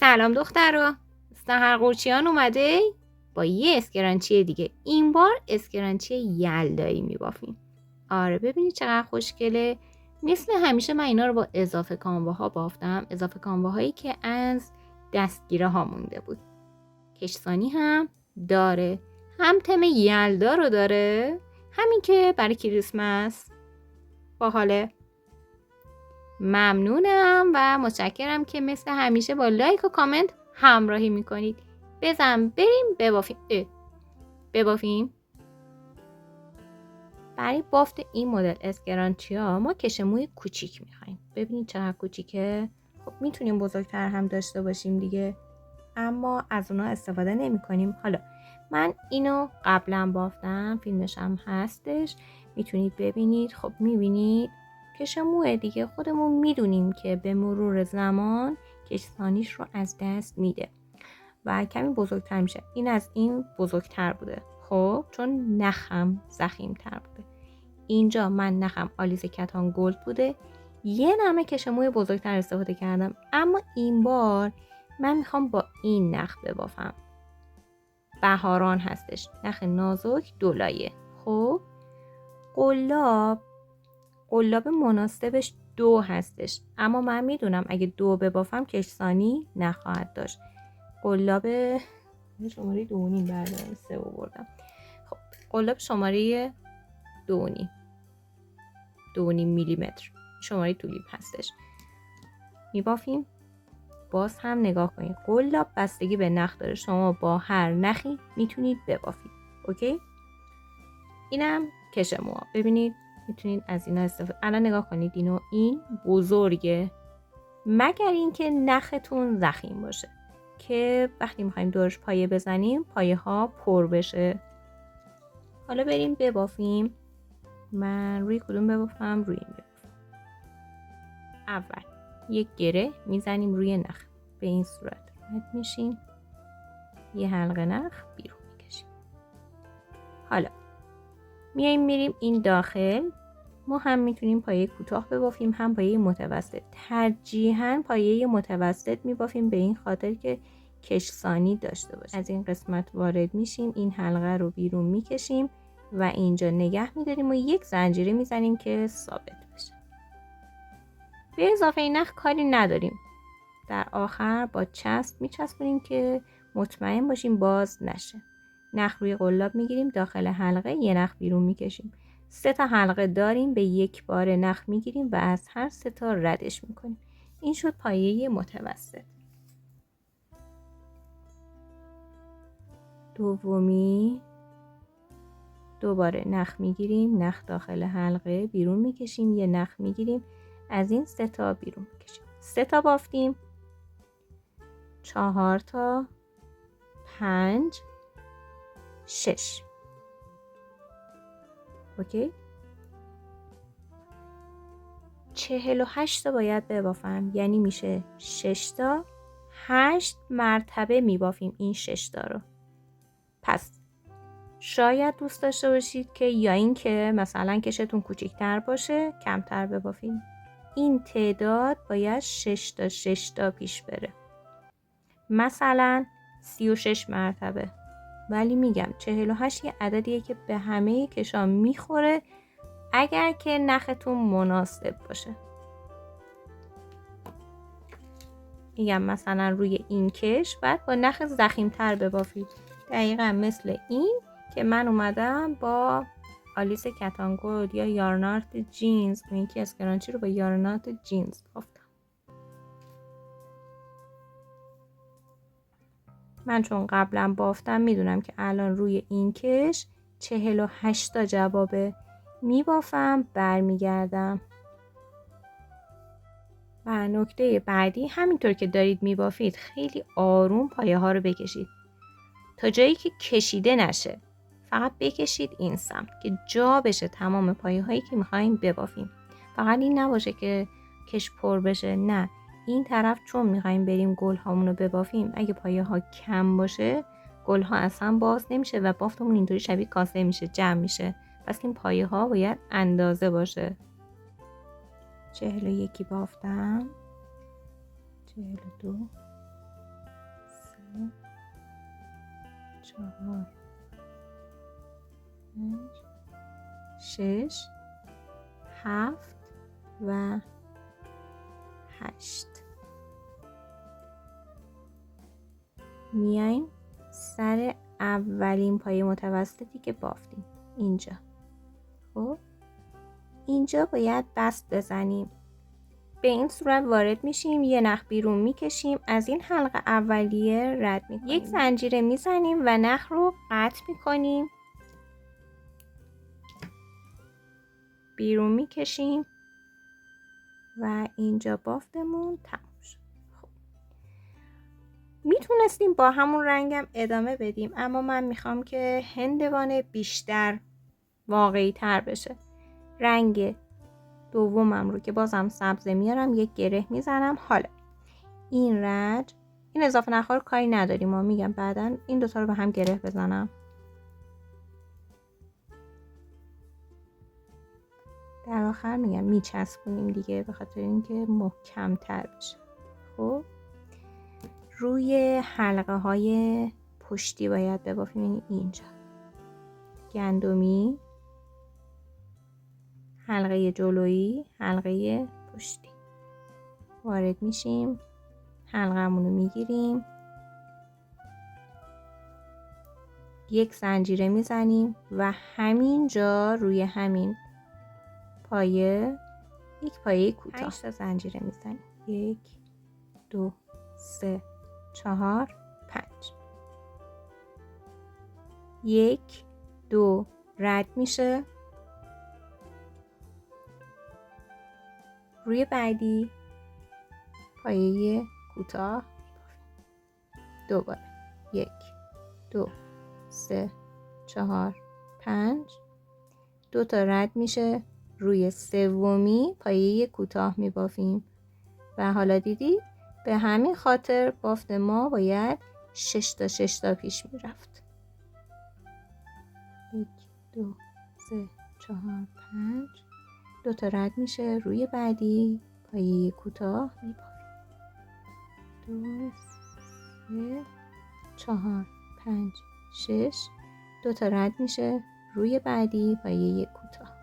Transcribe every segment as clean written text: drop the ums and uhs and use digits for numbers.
سلام دخترا، سحر قورچیان اومده با یه اسکرانچی دیگه. این بار اسکرانچی یلدایی میبافیم. آره ببینید چقدر خوشگله. مثل همیشه من اینا رو با اضافه کامبه ها بافتم، اضافه کامبه هایی که از دستگیره ها مونده بود. کشسانی هم داره، هم تم یلدا رو داره، همین که برای کریسمس. باحاله. ممنونم و متشکرم که مثل همیشه با لایک و کامنت همراهی میکنید. بریم ببافیم. ببافیم. برای بافت این مدل اسکرانچیا ما کش موی کوچیک میخوایم. ببینید چقدر کوچیکه. خب میتونیم بزرگتر هم داشته باشیم دیگه، اما از اونا استفاده نمی کنیم. حالا من اینو قبلا بافتم، فیلمش هم هستش، میتونید ببینید. خب میبینید کش موه دیگه. خودمون میدونیم که به مرور زمان کشسانیش رو از دست میده و کمی بزرگتر میشه. این از این بزرگتر بوده، خب چون نخم ضخیم‌تر بوده. اینجا من نخم آلیس کتان گلد بوده، یه نمه کش موی بزرگتر استفاده کردم. اما این بار من میخوام با این نخ ببافم. بهاران هستش، نخ نازک دولایه. خب قلاب مناسبش 2 هستش، اما من میدونم اگه 2 ببافم کشسانی نخواهد داشت. قلاب شماره 2.5 بردارم، 3 بردم. خب قلاب شماره 2.5 میلیمتر شماره تولیپ هستش. میبافیم. باز هم نگاه کنید، قلاب بستگی به نخ داره، شما با هر نخی میتونید ببافید. اوکی؟ اینم کش موها. ببینید میتونید از اینا استفاده. الان نگاه کنید، این بزرگه، مگر اینکه نختون ضخیم باشه که وقتی میخوایم دورش پایه بزنیم پایه ها پر بشه. حالا بریم ببافیم. من روی کدوم ببافم؟ روی این ببافم. اول یک گره میزنیم روی نخ، به این صورت رد میشیم، یه حلقه نخ بیرون میکشیم. حالا میریم این داخل. ما هم میتونیم پایه کوتاه ببافیم، هم پایه متوسط. ترجیحاً پایه متوسط میبافیم به این خاطر که کشسانی داشته باشه. از این قسمت وارد میشیم، این حلقه رو بیرون میکشیم و اینجا نگه میداریم و یک زنجیره میزنیم که ثابت بشه. به اضافه این نخ کاری نداریم. در آخر با چسب میچسبونیم که مطمئن باشیم باز نشه. نخ روی قلاب میگیریم، داخل حلقه یه نخ بیرون میکشیم. 3 تا حلقه داریم، به یک بار نخ میگیریم و از هر 3 تا ردش میکنیم. این شد پایه متوسط. دومی، دوباره نخ میگیریم، نخ داخل حلقه بیرون میکشیم، یه نخ میگیریم، از این 3 تا بیرون میکشیم. 3 تا بافتیم، 4 تا، 5، 6. اوکی؟ 48 تا باید ببافم، یعنی میشه 6 تا. 8 مرتبه میبافیم این 6 تا رو. پس شاید دوست داشته باشید که یا این که مثلا کشتون کوچیک‌تر باشه کمتر ببافیم. این تعداد باید 6 تا 6 تا پیش بره، مثلا 36 مرتبه. ولی میگم 48 یه عددیه که به همه کشا میخوره اگر که نختون مناسب باشه. میگم مثلا روی این کش باید با نخ ضخیم‌تر ببافید، دقیقا مثل این که من اومدم با آلیس کتان گلد یا یارنارت جینز، این که اسکرانچی رو با یارنارت جینز بافتم. من چون قبلا بافتم میدونم که الان روی این کش 48 تا جوابه. میبافم، برمیگردم. و نکته بعدی، همینطور که دارید میبافید خیلی آروم پایه ها رو بکشید تا جایی که کشیده نشه. فقط بکشید این سمت که جا بشه تمام پایه هایی که میخوایم ببافیم. فقط این نباشه که کش پر بشه، نه، این طرف چون میخوایم بریم گل هامون رو ببافیم، اگه پایه ها کم باشه گل ها اصلا باز نمیشه و بافتمون اینطوری شبیه کاسه میشه، جمع میشه. پس این پایه ها باید اندازه باشه. 41 بافتم، 42، 4 5 6 7 و 8. میایم سر اولین پایه متوسطی که بافتیم اینجا. خب اینجا باید بست بزنیم. به این صورت وارد میشیم، یه نخ بیرون میکشیم، از این حلقه اولیه رد میکنیم، یک زنجیره میزنیم و نخ رو قطع میکنیم، بیرون میکشیم و اینجا بافتمون تموم شد. خب میتونستیم با همون رنگم ادامه بدیم، اما من میخوام که هندوانه بیشتر واقعی تر بشه. رنگ دومم رو که بازم سبز میارم، یک گره میزنم. حالا این رج، این اضافه نخ‌ها رو کاری نداریم، ما میگم بعدن این دوتا رو به هم گره بزنم. در آخر میگم میچسبونیم دیگه، به خاطر اینکه محکم تر بشه. خب روی حلقه های پشتی باید ببافیم. اینجا گندمی، حلقه جلویی، حلقه پشتی. وارد میشیم، حلقه‌مون رو میگیریم، یک زنجیره میزنیم و همینجا روی همین پایه یک پایه کوتاه 5 تا زنجیره میزنیم. 1 2 3 4 5. 1 2 رد میشه، روی بعدی پایه کوتاه دوباره 1 2 3 4 5. 2 تا رد میشه، روی سومی پایه کوتاه میبافیم و حالا دیدی به همین خاطر بافت ما باید 6 تا 6 تا پیش میرفت. 1 2 3 4 5. 2 تا رد میشه، روی بعدی پایه کوتاه میبافیم. 2 3 4 5 6. 2 تا رد میشه، روی بعدی پایه کوتاه.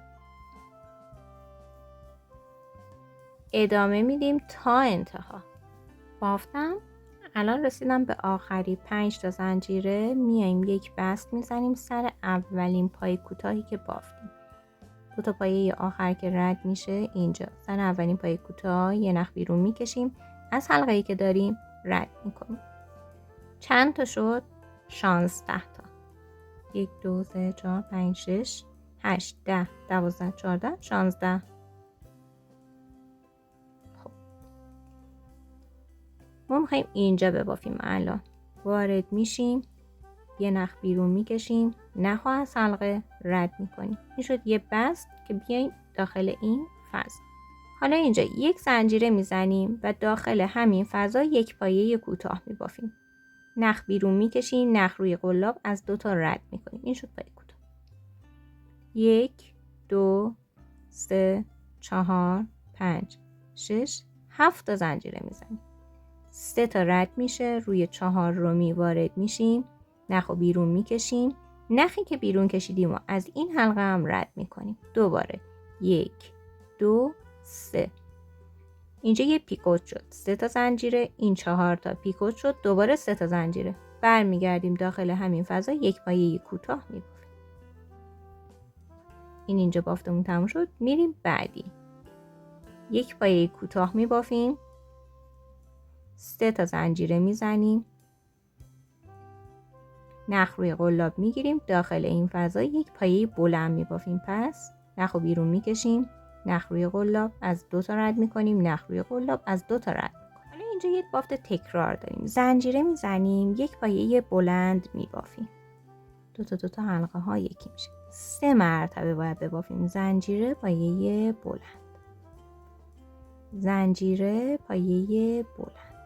ادامه میدیم تا انتها. بافتم، الان رسیدم به آخری 5 تا زنجیره. میایم یک بست میزنیم سر اولین پای کوتاهی که بافتیم. 2 تا پایه آخر که رد میشه اینجا سر اولین پای کوتاه یه نخ بیرون میکشیم، از حلقه‌ای که داریم رد میکنیم. چند تا شد؟ 16 تا. 1 2 3 4 5 6 8 10 12 14 16. ما میخواییم اینجا ببافیم. الان وارد میشیم، یه نخ بیرون میکشیم، نخ از حلقه رد میکنیم. این شد یه بست که بیایم داخل این فضا. حالا اینجا یک زنجیره میزنیم و داخل همین فضا یک پایه کوتاه میبافیم. نخ بیرون میکشیم، نخ روی قلاب، از 2 تا رد میکنیم. این شد پایه کوتاه. 1 2 3 4 5 6 7 تا زنجیره میزنیم. 3 تا رد میشه، روی 4 رومی وارد میشیم، نخو بیرون میکشیم، نخی که بیرون کشیدیم و از این حلقه هم رد میکنیم. دوباره 1 2 3. اینجا یه پیکوت شد، 3 تا زنجیره، این 4 تا پیکوت شد، دوباره 3 تا زنجیره. برمیگردیم داخل همین فضا، یک پایه کوتاه میبافیم. این اینجا بافتمون تموم شد. میریم بعدی، یک پایه کوتاه میبافیم، 3 تا زنجیره میزنیم، نخ روی قلاب میگیریم، داخل این فضا یک پایه بلند میبافیم. پس نخ رو بیرون میکشیم، نخ روی قلاب، از 2 تا رد میکنیم، نخ روی قلاب، از 2 تا رد میکنیم. حالا اینجا یک بافت تکرار داریم. زنجیره میزنیم، یک پایه بلند میبافیم. 2 تا حلقه ها یکی میشه. 3 مرتبه باید ببافیم. زنجیره، پایه بلند، زنجیره، پایه بلند.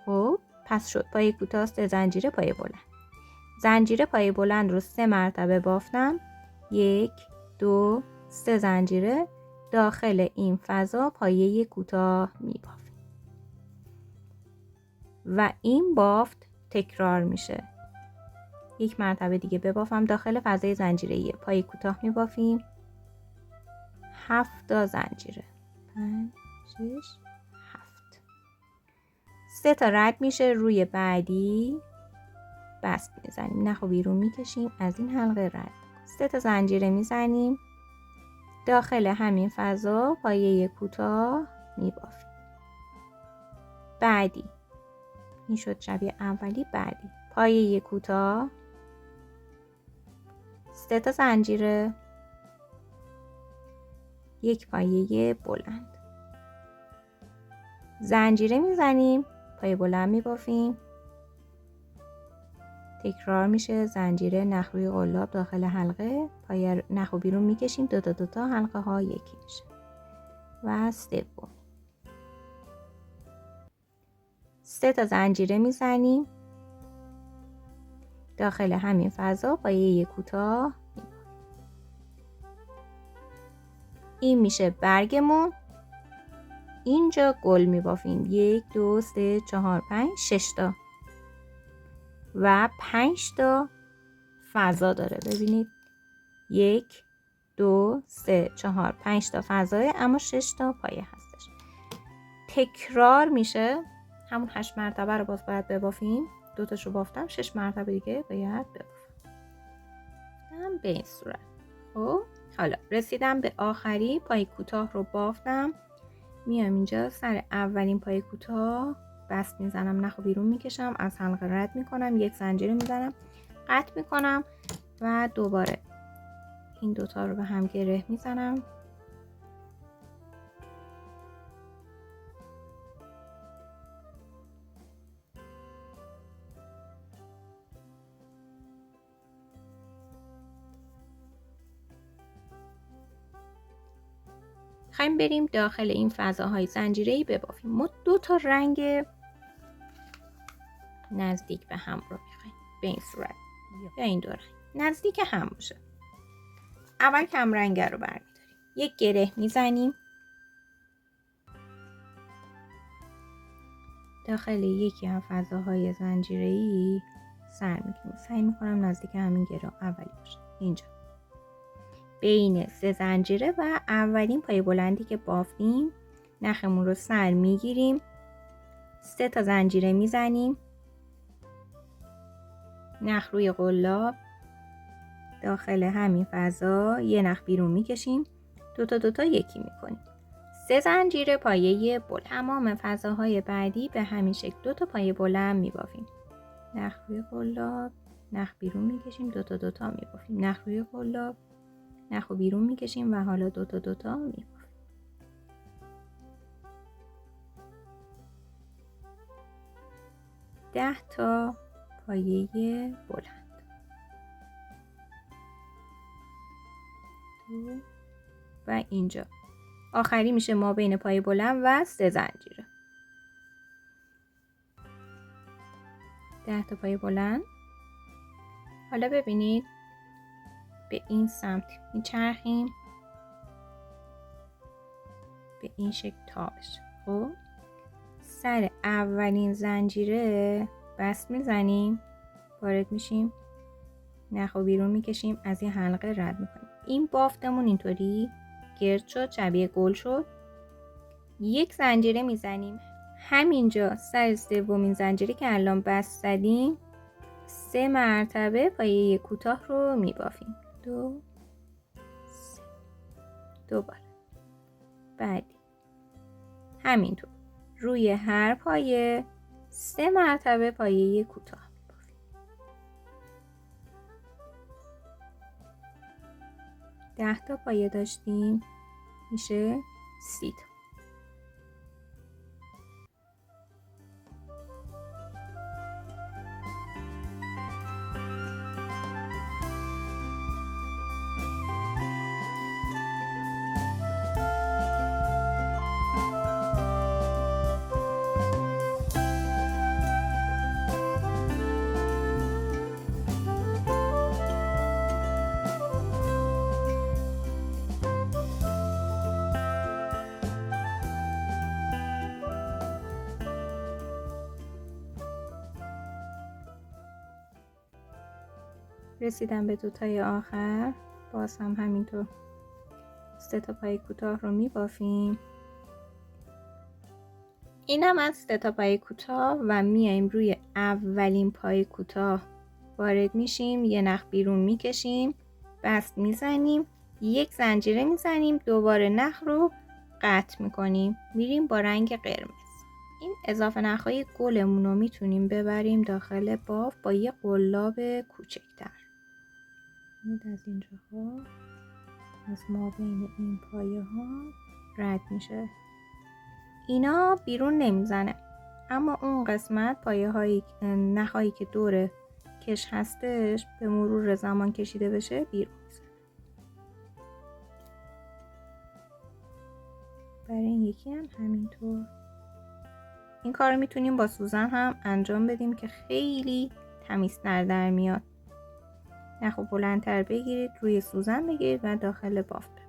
خب پس شد پایه کوتاه، 3 زنجیره، پایه بلند. زنجیره پایه بلند رو 3 مرتبه بافتم. 1 2 3 زنجیره، داخل این فضا پایه کوتاه میبافیم. و این بافت تکرار میشه. یک مرتبه دیگه ببافم داخل فضای زنجیره‌ای. پای کوتاه میبافیم 7 تا زنجیره. 5 6 7. 3 تا رد میشه. روی بعدی بست میزنیم. نخ و بیرون میکشیم. از این حلقه رد. 3 تا زنجیره میزنیم. داخل همین فضا پایه کوتاه میبافیم. بعدی این شد شبیه اولی. بعدی پایه کوتاه 3 تا زنجیره، یک پایه بلند، زنجیره میزنیم، پایه بلند میبافیم، تکرار میشه. زنجیره، نخ روی قلاب داخل حلقه، پایه نخ و بیرون میکشیم. دو تا حلقه ها یکی میشه. و سوم 3 تا زنجیره میزنیم داخل همین فضا، پایه کوتاه. این میشه برگمون. اینجا گل میبافیم. 1 2 3 4 5 6 تا و 5 تا فضا داره. ببینید 1 2 3 4 5 تا فضای، اما 6 تا پایه هستش. تکرار میشه. همون 8 مرتبه رو باز باید ببافیم. 2 تاشو بافتم، 6 مرتبه دیگه باید ببافم. به این صورت. خب حالا رسیدم به آخری. پای کوتاه رو بافتم. میام اینجا سر اولین پای کوتاه بست میزنم، نخ و بیرون میکشم، از حلقه رد میکنم، یک زنجیره میزنم، قطع میکنم و دوباره این دوتا رو به هم گره میزنم. خواهیم بریم داخل این فضاهای زنجیره‌ای ببافیم. ما 2 تا رنگ نزدیک به هم رو میخوایم. به این صورت یا این دو رنگ نزدیک هم باشه. اول کم رنگ رو برمیداریم، یک گره میزنیم داخل یکی از فضاهای زنجیره‌ای، سر میکنیم. سعی میکنم نزدیک همین گره اولی باشه. اینجا بین 3 زنجیره و اولین پای بلندی که بافتیم نخمون رو سر میگیریم، 3 تا زنجیره میزنیم، نخ روی قلاب داخل همین فضا یه نخ بیرون میکشیم، دو تا یکی میکنیم، 3 زنجیره پایه بلند. تمام فضاهای بعدی به همین شکل 2 تا پایه بلند میبافیم. نخ روی قلاب، نخ بیرون میکشیم، دو تا میبافیم، نخ روی قلاب، نخ بیرون میکشیم و حالا دو تا میبافیم. ده تا پایه بلند. و اینجا آخری میشه ما بین پای بلند و 3 زنجیره. 10 تا پای بلند. حالا ببینید به این سمت میچرخیم به این شکل تا بشه. خب سر اولین زنجیره بست میزنیم، وارد میشیم، نخ و بیرون میکشیم، از این حلقه رد میکنیم. این بافتمون اینطوری گرد شد، شبیه گل شد. یک زنجیره میزنیم همینجا سر سومین زنجیره که الان بست زدیم، 3 مرتبه پایه کوتاه رو میبافیم. 2 3. دوباره بعدی همینطور روی هر پایه 3 مرتبه پایه کوتاه میبافیم. 10 تا پایه داشتیم، میشه 30 تا. رسیدم به 2 تای آخر. باز هم همینطور 3 تا پای کوتاه رو میبافیم. اینم از 3 تا پای کوتاه و میایم روی اولین پای کوتاه وارد میشیم، یه نخ بیرون میکشیم، بست میزنیم، 1 زنجیره میزنیم، دوباره نخ رو قطع میکنیم، میریم با رنگ قرمز. این اضافه نخهای گلمون رو میتونیم ببریم داخل باف با یه قلاب کوچکتر. از اینجاها از ما بین این پایه ها رد میشه. اینا بیرون نمیزنه، اما اون قسمت پایه های نخهایی که دور کش هستش به مرور زمان کشیده بشه بیرون میزنه. برای این یکی هم همینطور. این کار رو میتونیم با سوزن هم انجام بدیم که خیلی تمیزتر در میاد. نخو بلندتر بگیرید، روی سوزن بگیرید و داخل بافت ببرید.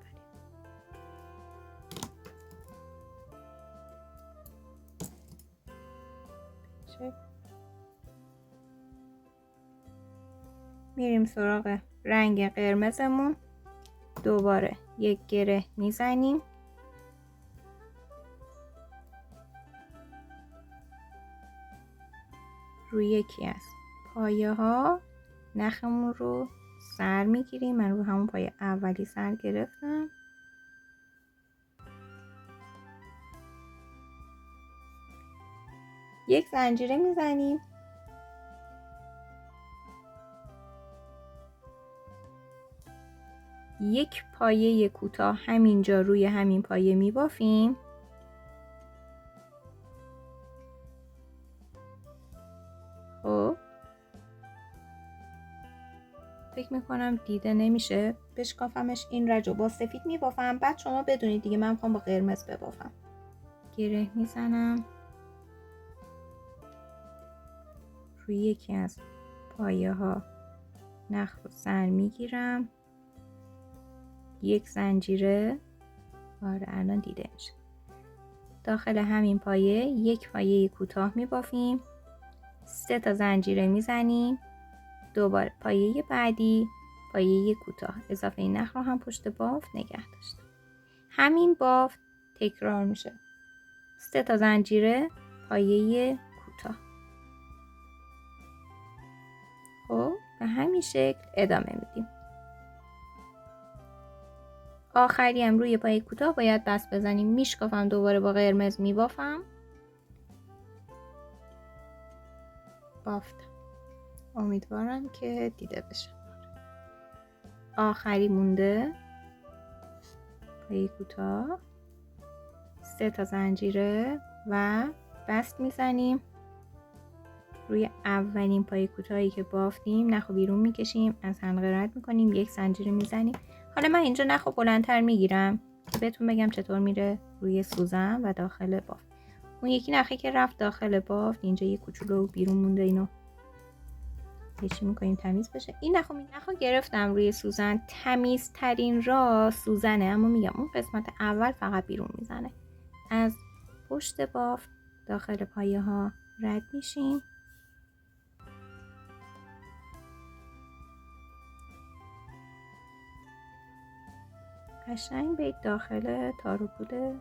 میریم سراغ رنگ قرمزمون. دوباره 1 گره میزنیم، روی یکی از پایه ها نخمون رو سر میگیریم. من رو همون پایه اولی سر گرفتم. یک زنجیره میزنیم، یک پایه کوتاه همینجا روی همین پایه میبافیم. خب فکر میکنم دیده نمیشه، بشکافمش. این رجو با سفید میبافم، بعد شما بدونید دیگه من میخوام با قرمز ببافم. گره میزنم، روی یکی از پایه ها نخ رو سر میگیرم، 1 زنجیره، آره الان دیده میشه، داخل همین پایه 1 پایه کوتاه میبافیم، 3 تا زنجیره میزنیم، دوباره پایه بعدی پایه کوتاه، اضافه این نخ رو هم پشت بافت نگه داشتم. همین بافت تکرار میشه. 3 تا زنجیره، پایه کوتاه. خب به همین شکل ادامه میدیم. آخری هم روی پایه کوتاه باید بست بزنیم. میشکافم، دوباره با قرمز میبافم. بافتم. امیدوارم که دیده بشه. آخری مونده پایه کوتاه، 3 تا زنجیره و بست میزنیم. روی اولین پایه کوتاهی که بافتیم نخو بیرون میکشیم، از حلقه رد میکنیم، 1 زنجیره میزنیم. حالا من اینجا نخو بلندتر میگیرم که بهتون بگم چطور میره روی سوزن و داخل بافت. اون یکی نخی که رفت داخل بافت اینجا یه کوچولو بیرون مونده، اینو چی میکنیم تمیز بشه. این نخو گرفتم روی سوزن. تمیزترین راه سوزنه، اما میگم اون قسمت اول فقط بیرون میزنه. از پشت بافت داخل پایه ها رد میشیم. قشنگ برید داخل تار و پوده.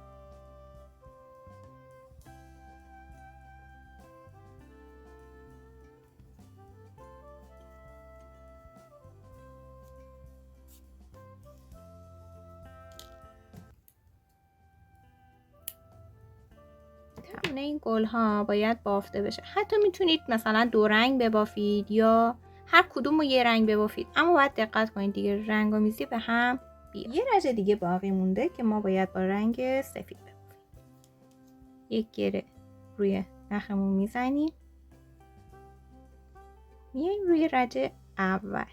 تمام این گل ها باید بافته بشه. حتی میتونید مثلا 2 رنگ ببافید یا هر کدوم رو یه رنگ ببافید، اما باید دقت کنید دیگه رنگامیزی به هم بیاد. یه رژه دیگه باقی مونده که ما باید با رنگ سفید ببافیم. 1 گره روی نخمون میزنیم، میایم روی رژه اول.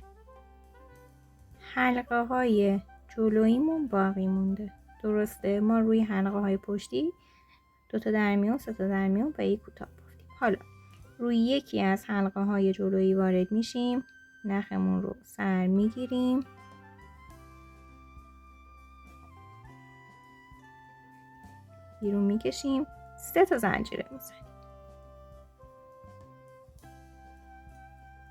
حلقه های جلوییمون باقی مونده، درسته؟ ما روی حلقه های پشتی 2 تا درمیون، 3 تا درمیون پایه کوتاه بافتیم. حالا روی یکی از حلقه های جلویی وارد میشیم، نخمون رو سر میگیریم، بیرون میکشیم، 3 تا زنجیره میزنیم.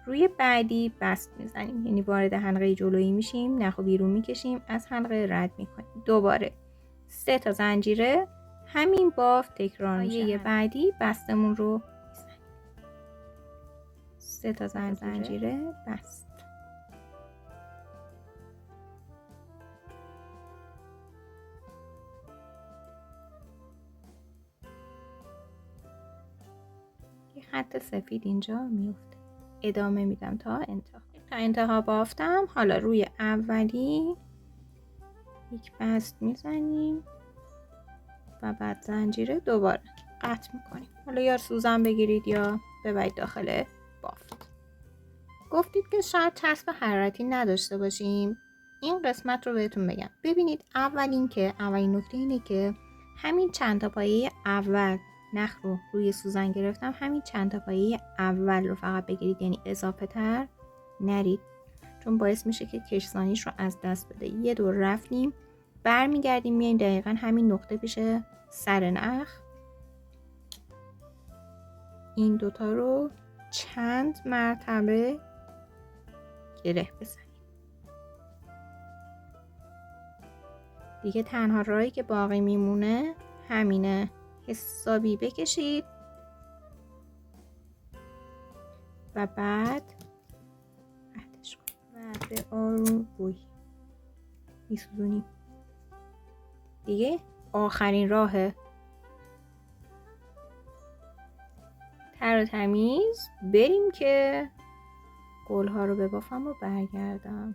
روی بعدی بست میزنیم، یعنی وارد حلقه جلویی میشیم، نخو بیرون میکشیم، از حلقه رد میکنیم. دوباره 3 تا زنجیره، همین بافت تکرار میشه. یه بعدی بستمون رو میزنیم، 3 تا زنجیره بست. یه خط سفید اینجا میفته. ادامه میدم تا انتها بافتم. حالا روی اولی یک بست میزنیم و بعد زنجیره دوباره قطع میکنیم. حالا یا سوزن بگیرید یا ببرید داخل بافت. گفتید که شاید چسب حرارتی نداشته باشیم. این قسمت رو بهتون بگم. ببینید اولین نکته اینه که همین چند تا پایه اول نخ رو روی سوزن گرفتم، همین چند تا پایه اول رو فقط بگیرید، یعنی اضافه تر نرید، چون باعث میشه که کشسانیش رو از دست بده. یه دور رفتیم، برمیگردیم میایم دقیقا همین نقطه پیش سر نخ، این دوتا رو چند مرتبه گره بزنیم. دیگه تنها راهی که باقی میمونه همینه، حسابی بکشید و بعد قطعش کنید و به آروم روی میسوزونیم. دیگه آخرین راهه، تر و تمیز بریم که گلها رو ببافم و برگردم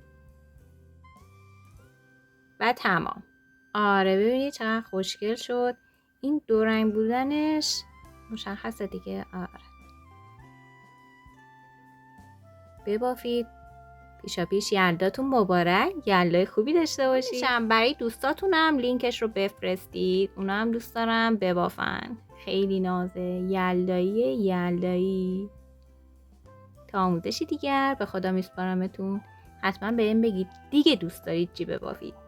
و تمام. آره ببینید چقدر خوشگل شد. این دو رنگ بودنش مشخصه دیگه. آره ببافید. پیشا پیش یلداتون مبارک، یلدای خوبی داشته باشید. برای دوستاتونم لینکش رو بفرستید، اونا هم دوست دارم ببافن. خیلی نازه، یلدایی. تا آموزشی دیگر به خدا میسپارمتون. حتما بهم بگید دیگه دوست دارید چی ببافید.